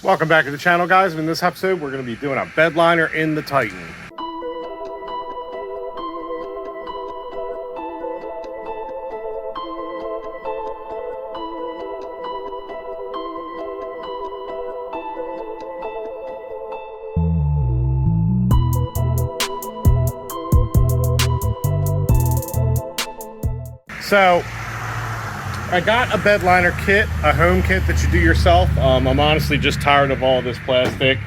Welcome back to the channel, guys. In this episode, we're going to be doing a bed liner in the Titan. So I got a bed liner kit, a home kit that you do yourself. I'm honestly just tired of all this plastic,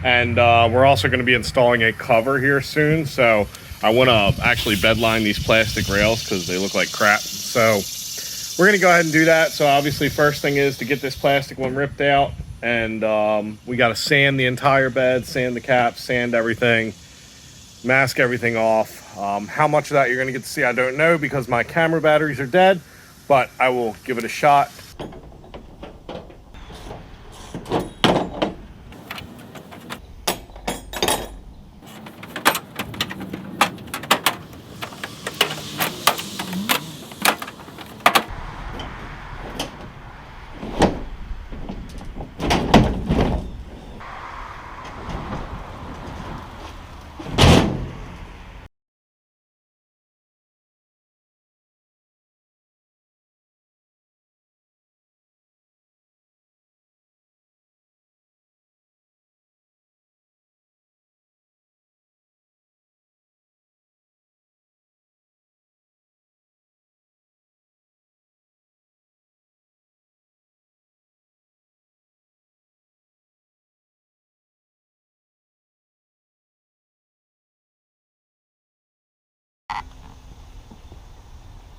and we're also going to be installing a cover here soon. So I want to actually bed line these plastic rails because they look like crap. So we're going to go ahead and do that. So obviously first thing is to get this plastic one ripped out, and we got to sand the entire bed, sand the caps, sand everything, mask everything off. How much of that you're going to get to see, I don't know, because my camera batteries are dead, but I will give it a shot.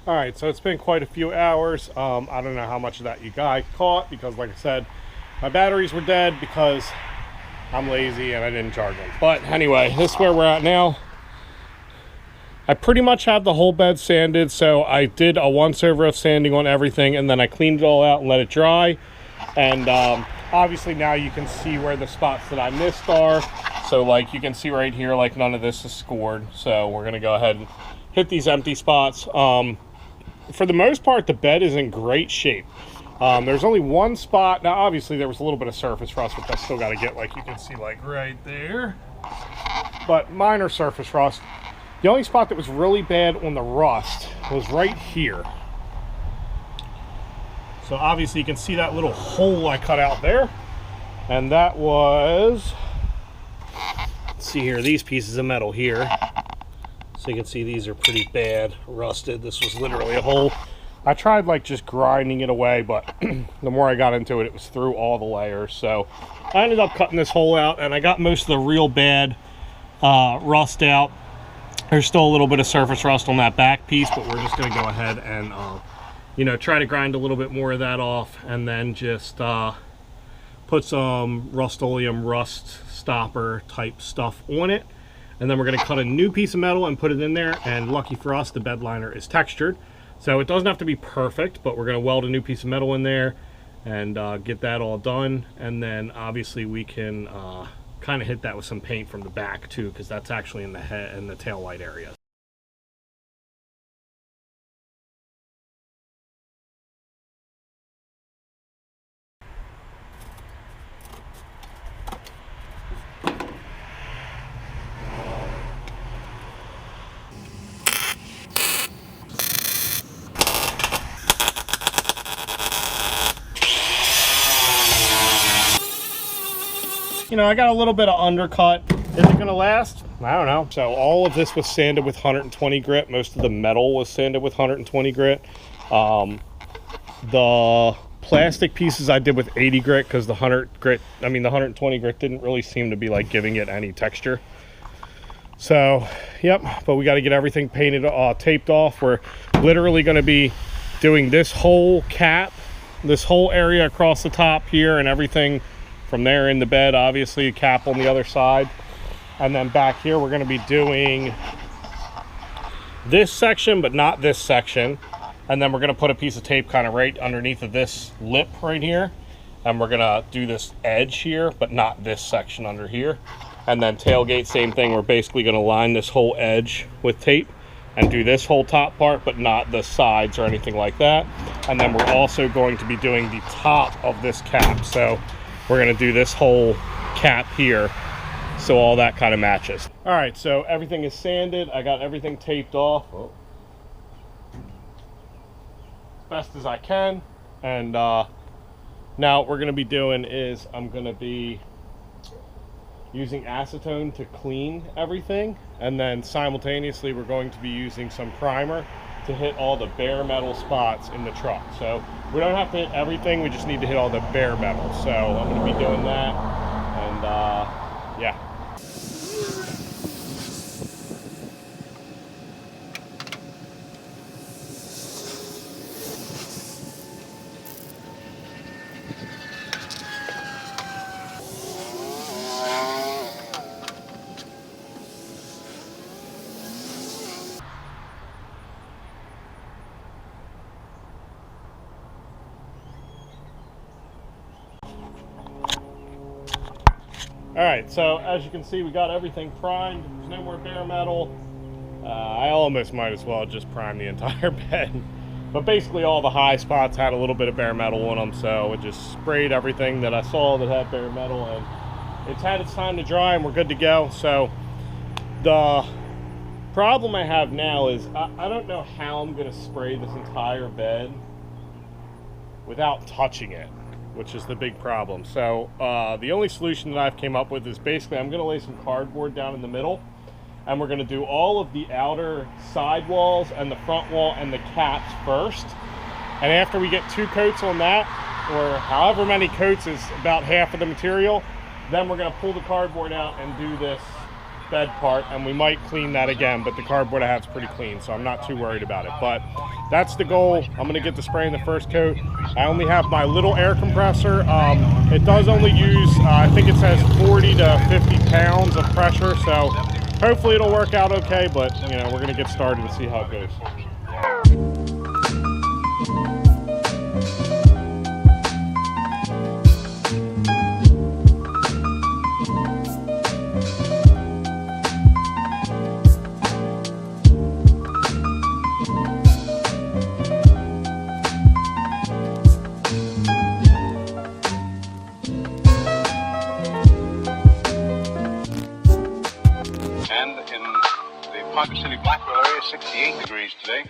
All right, so it's been quite a few hours. I don't know how much of that you guys caught because, like I said, my batteries were dead because I'm lazy and I didn't charge them. But anyway, this is where we're at now. I pretty much have the whole bed sanded, so I did a once over of sanding on everything, and then I cleaned it all out and let it dry. And obviously now you can see where the spots that I missed are. So like you can see right here, like none of this is scored. So we're gonna go ahead and hit these empty spots. For the most part, the bed is in great shape. There's only one spot. Now, obviously, there was a little bit of surface rust, which I still got to get, like you can see, like right there. But minor surface rust. The only spot that was really bad on the rust was right here. So obviously, you can see that little hole I cut out there. And that was, let's see here, these pieces of metal here. So you can see these are pretty bad, rusted. This was literally a hole. I tried like just grinding it away, but the more I got into it, it was through all the layers. So I ended up cutting this hole out, and I got most of the real bad rust out. There's still a little bit of surface rust on that back piece, but we're just gonna go ahead and you know, try to grind a little bit more of that off, and then just put some Rust-Oleum rust stopper type stuff on it. And then we're going to cut a new piece of metal and put it in there. And lucky for us, the bed liner is textured. So it doesn't have to be perfect, but we're going to weld a new piece of metal in there and get that all done. And then obviously we can kind of hit that with some paint from the back too, because that's actually in the head and the tail light area. You know, I got a little bit of undercut. Is it gonna last? I don't know. So all of this was sanded with 120 grit. Most of the metal was sanded with 120 grit. The plastic pieces I did with 80 grit because the 120 grit didn't really seem to be like giving it any texture. So, yep, but we got to get everything painted, taped off. We're literally gonna be doing this whole cap, this whole area across the top here and everything from there in the bed, obviously a cap on the other side. And then back here, we're gonna be doing this section, but not this section. And then we're gonna put a piece of tape kind of right underneath of this lip right here. And we're gonna do this edge here, but not this section under here. And then tailgate, same thing. We're basically gonna line this whole edge with tape and do this whole top part, but not the sides or anything like that. And then we're also going to be doing the top of this cap. So we're gonna do this whole cap here so all that kind of matches. All right, so everything is sanded. I got everything taped off best as I can. And now what we're gonna be doing is I'm gonna be using acetone to clean everything, and then simultaneously we're going to be using some primer to hit all the bare metal spots in the truck. So we don't have to hit everything, we just need to hit all the bare metal. So I'm going to be doing that, and yeah. Alright, so as you can see, we got everything primed. There's no more bare metal. I almost might as well just prime the entire bed. But basically all the high spots had a little bit of bare metal on them, so I just sprayed everything that I saw that had bare metal, and it's had its time to dry and we're good to go. So the problem I have now is I don't know how I'm going to spray this entire bed without touching it, which is the big problem. So the only solution that I've came up with is basically I'm going to lay some cardboard down in the middle, and we're going to do all of the outer side walls and the front wall and the caps first. And after we get 2 coats on that, or however many coats is about half of the material, then we're going to pull the cardboard out and do this bed part, and we might clean that again, but the cardboard I have is pretty clean, so I'm not too worried about it. But that's the goal. I'm going to get the spray in the first coat. I only have my little air compressor. It does only use, I think it says 40 to 50 pounds of pressure, so hopefully it'll work out okay, but you know, we're going to get started and see how it goes. City Blackwell area, 68 degrees today.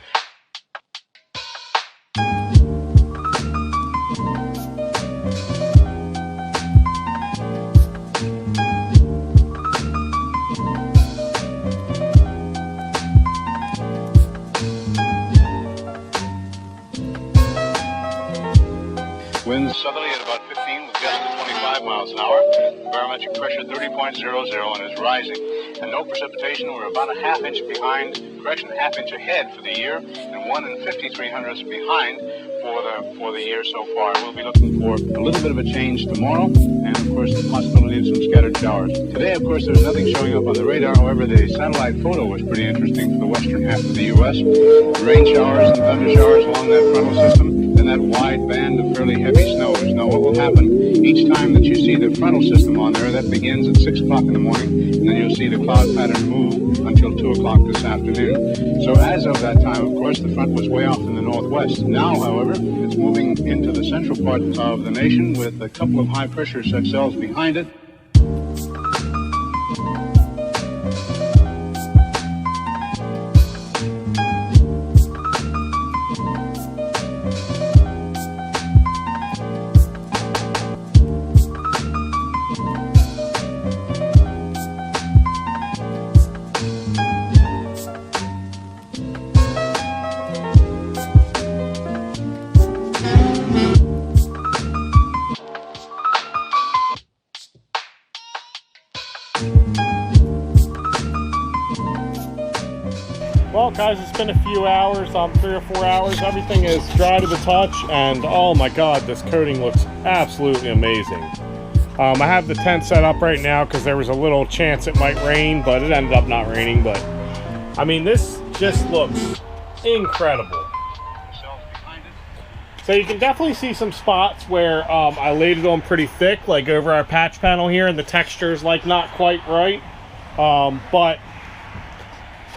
Winds southerly at about 15 with gusts of 25 miles an hour. Barometric pressure 30.00 and is rising. And no precipitation. We're about a ½ inch behind, correction, ½ inch ahead for the year, and 1 5300ths behind for the year so far. We'll be looking for a little bit of a change tomorrow, and of course the possibility of some scattered showers. Today, of course, there's nothing showing up on the radar. However, the satellite photo was pretty interesting for the western half of the U.S. Rain showers and thunder showers along that frontal system, and that wide band of fairly heavy snows. Now, what will happen each time that you see the frontal system on there? That begins at 6 o'clock in the morning, and then you'll see the cloud pattern move until 2 o'clock this afternoon. So as of that time, of course, the front was way off in the northwest. Now, however, it's moving into the central part of the nation with a couple of high-pressure cells behind it. Well, guys, it's been a few hours, 3 or 4 hours. Everything is dry to the touch, and oh my god, this coating looks absolutely amazing. I have the tent set up right now because there was a little chance it might rain, but it ended up not raining. But I mean, this just looks incredible. So you can definitely see some spots where I laid it on pretty thick, like over our patch panel here, and the texture is like not quite right. But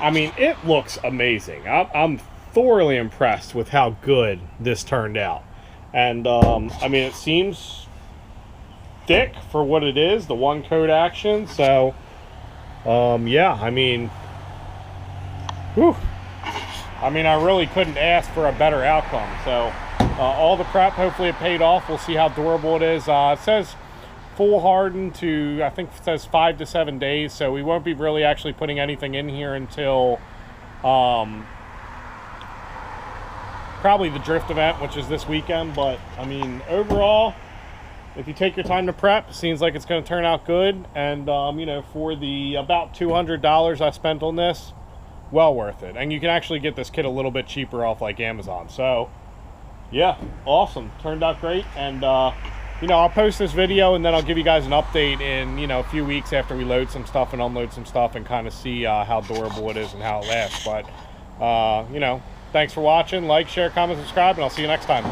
I mean, it looks amazing. I'm thoroughly impressed with how good this turned out. And I mean, it seems thick for what it is, the one coat action. So yeah, I mean, whew. I mean, I really couldn't ask for a better outcome. So all the prep, hopefully it paid off. We'll see how durable it is. It says full hardened to, I think it says 5 to 7 days, so we won't be really actually putting anything in here until probably the drift event, which is this weekend. But I mean, overall, if you take your time to prep, it seems like it's going to turn out good. And you know, for the about $200 I spent on this, well worth it. And you can actually get this kit a little bit cheaper off like Amazon. So yeah, awesome, turned out great. And you know, I'll post this video and then I'll give you guys an update in, you know, a few weeks after we load some stuff and unload some stuff and kind of see how durable it is and how it lasts. But, you know, thanks for watching. Like, share, comment, subscribe, and I'll see you next time.